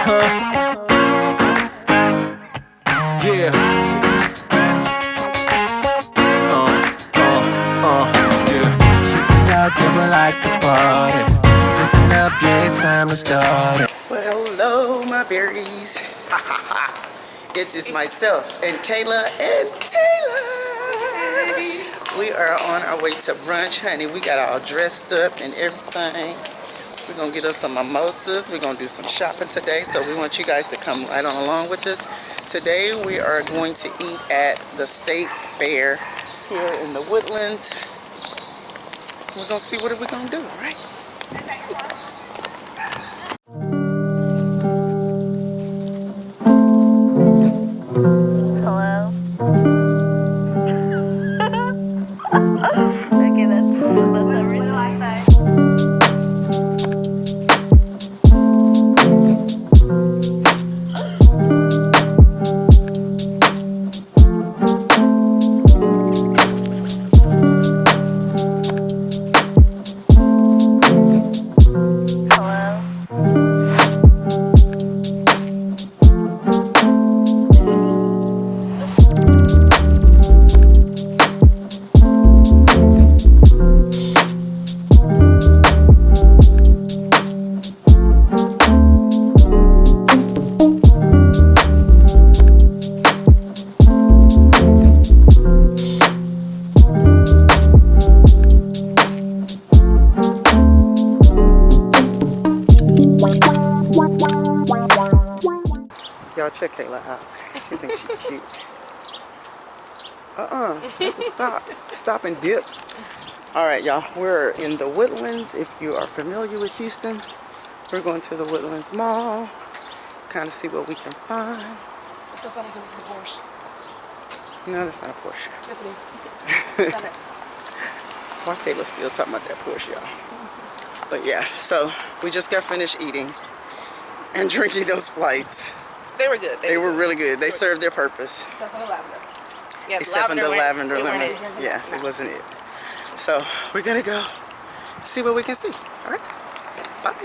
Yeah. Yeah. Chicks out there would like to party. Listen up, yeah, it's time to start it. Well, hello, my berries. It is myself and Kayla and Taylor. We are on our way to brunch, honey. We got all dressed up and everything. We're going to get us some mimosas. We're going to do some shopping today, so we want you guys to come right on along with us. Today, we are going to eat at the State Fair here in the Woodlands. We're going to see what we're going to do, all right? Hello? Okay, that's everything I say. Y'all check Kayla out. She thinks she's cute. Stop. Stop and dip. Alright, y'all. We're in the Woodlands. If you are familiar with Houston, we're going to the Woodlands Mall. Kind of see what we can find. It's so funny because it's a Porsche. No, that's not a Porsche. Yes, it is. Got it. Why Kayla still talking about that Porsche, y'all? But yeah, so we just got finished eating and drinking those flights. They were good. They were really good. They served their purpose. Except for the lavender. Yeah, Except for the lavender we weren't lemon. drinking Yeah, that. it wasn't it. So we're gonna go see what we can see. All right, bye.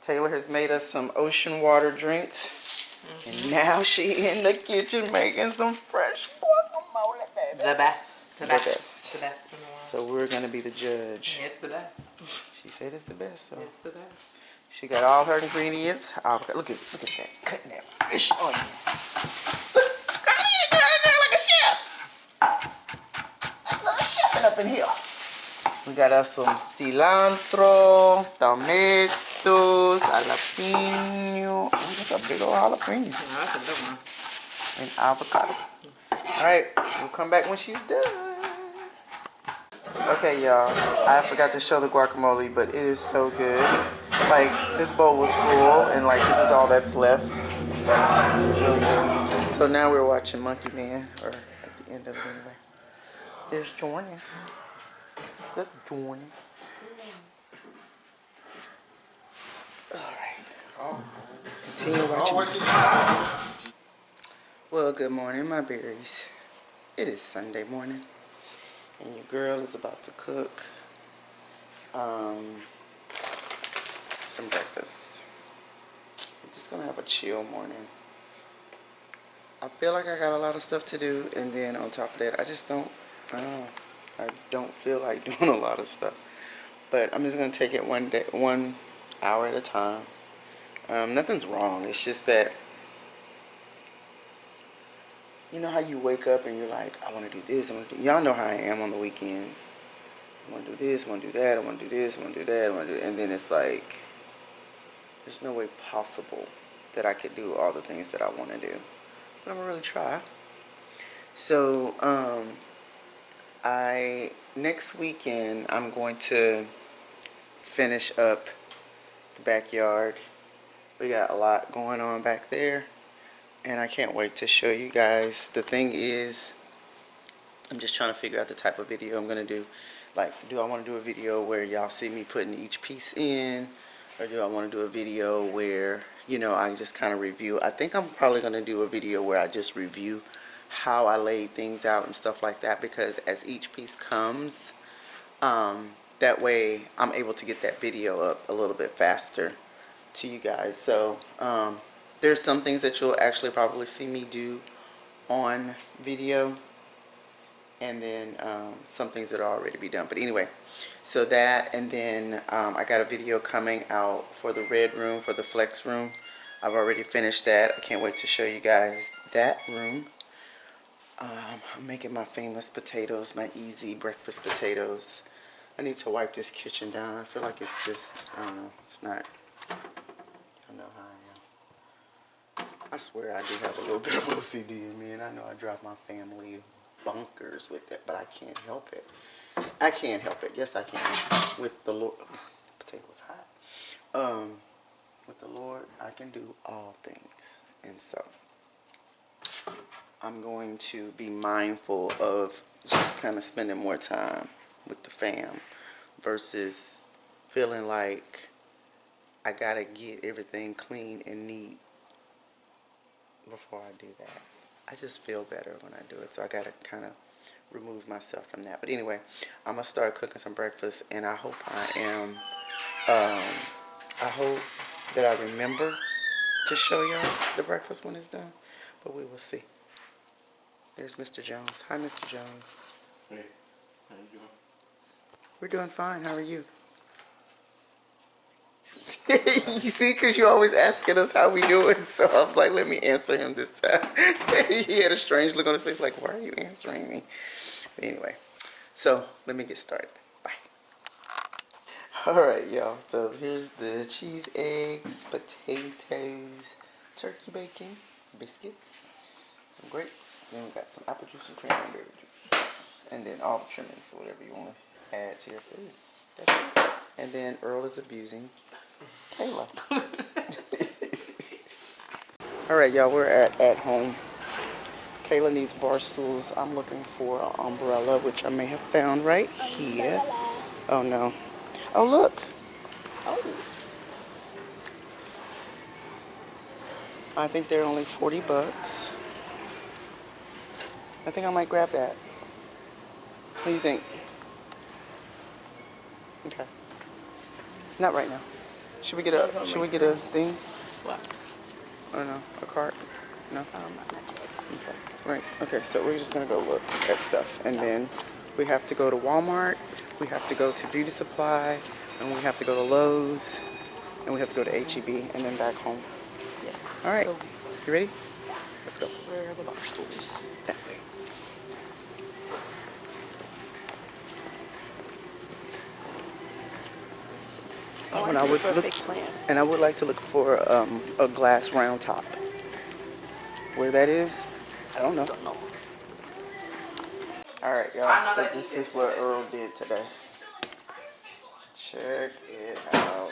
Taylor has made us some ocean water drinks. And now she in the kitchen making some fresh guacamole, baby. The best. The best. The best in the world. So we're going to be the judge. It's the best. She said it's the best. So It's the best. she got all her ingredients. Look at that. Cutting that fish on you. Look, girl, like a chef. Like a chef up in here. We got us some cilantro, tomatoes, jalapeno. Oh, that's a big old jalapeno. Oh, that's a good one. And avocado. Alright, we'll come back when she's done. Okay, y'all. I forgot to show the guacamole, but it is so good. Like, this bowl was full, and like, this is all that's left. It's really good. So now we're watching Monkey Man, or at the end of it anyway. There's Jordan. What's up, Jordan? Alright. Continue watching. Well, good morning, my berries. It is Sunday morning, and your girl is about to cook some breakfast. I'm just gonna have a chill morning. I feel like I got a lot of stuff to do, and then on top of that, I don't know. I don't feel like doing a lot of stuff. But I'm just gonna take it 1 hour at a time. Nothing's wrong. It's just that, you know how you wake up and you're like, I want to do this. Y'all know how I am on the weekends. I want to do this. I want to do that. I want to do this. I want to do that. I want to do, and then it's like, there's no way possible that I could do all the things that I want to do. But I'm gonna really try. So I next weekend I'm going to finish up the backyard. We got a lot going on back there, and I can't wait to show you guys. The thing is, I'm just trying to figure out the type of video I'm going to do. Like, do I want to do a video where y'all see me putting each piece in? Or do I want to do a video where, you know, I just kind of review? I think I'm probably going to do a video where I just review how I laid things out and stuff like that. Because as each piece comes, that way I'm able to get that video up a little bit faster to you guys. So, there's some things that you'll actually probably see me do on video. And then some things that are already be done. But anyway, so that, and then I got a video coming out for the red room, for the flex room. I've already finished that. I can't wait to show you guys that room. I'm making my famous potatoes, my easy breakfast potatoes. I need to wipe this kitchen down. I feel like it's just, I don't know, it's not, I know how I am. I swear I do have a little bit of OCD in me, and I know I drive my family bunkers with it, but I can't help it. I can't help it. Yes, I can. With the Lord, potato was hot. With the Lord, I can do all things, and so I'm going to be mindful of just kind of spending more time with the fam versus feeling like I gotta get everything clean and neat before I do that. I just feel better when I do it, so I gotta kind of remove myself from that. But anyway, I'm gonna start cooking some breakfast, and I hope I hope that I remember to show y'all the breakfast when it's done, but we will see. There's Mr. Jones. Hi, Mr. Jones. Hey, how you doing? We're doing fine. How are you? You see, because you're always asking us how we doing, so I was like, let me answer him this time. He had a strange look on his face, like, why are you answering me? But anyway, so let me get started. Bye. Alright, y'all, so here's the cheese, eggs, potatoes, turkey bacon, biscuits, some grapes, then we got some apple juice and cranberry juice, and then all the trimmings, or whatever you want to add to your food. That's it. And then Earl is abusing Kayla. Alright, y'all, we're at home. Kayla needs bar stools. I'm looking for an umbrella, which I may have found right here. Oh, no. Oh, look. Oh. I think they're only 40 bucks. I think I might grab that. What do you think? Okay. Not right now. Should we get a thing? What? I don't know, a cart? No? Not yet. Okay. Right. Okay, so we're just gonna go look at stuff, and then we have to go to Walmart, we have to go to Beauty Supply, and we have to go to Lowe's, and we have to go to HEB, and then back home. Yes. All right. So, You ready? Let's go. where are the bar stools? That way. Oh, and I would look, and I would like to look for a glass round top. Where that is, I don't know. All right, y'all. So this is what Earl did today. Check it out.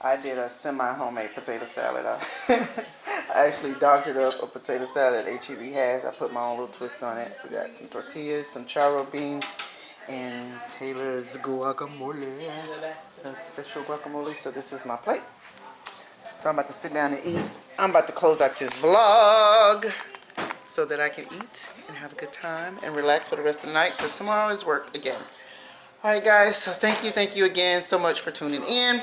I did a semi-homemade potato salad. I actually doctored up a potato salad that HEB has. I put my own little twist on it. We got some tortillas, some charro beans, and Taylor's guacamole. A special guacamole. So this is my plate. So I'm about to sit down and eat. I'm about to close out this vlog so that I can eat and have a good time and relax for the rest of the night, because tomorrow is work again. Alright guys, so thank you again so much for tuning in.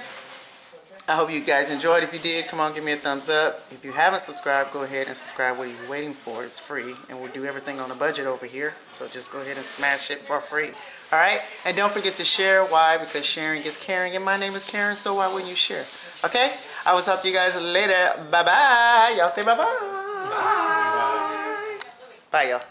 I hope you guys enjoyed. If you did, come on, give me a thumbs up. If you haven't subscribed, go ahead and subscribe. What are you waiting for? It's free, and we'll do everything on a budget over here. So just go ahead and smash it for free. All right? And don't forget to share. Why? Because sharing is caring, and my name is Karen, so why wouldn't you share? Okay? I will talk to you guys later. Bye-bye. Y'all say bye-bye. Bye, y'all.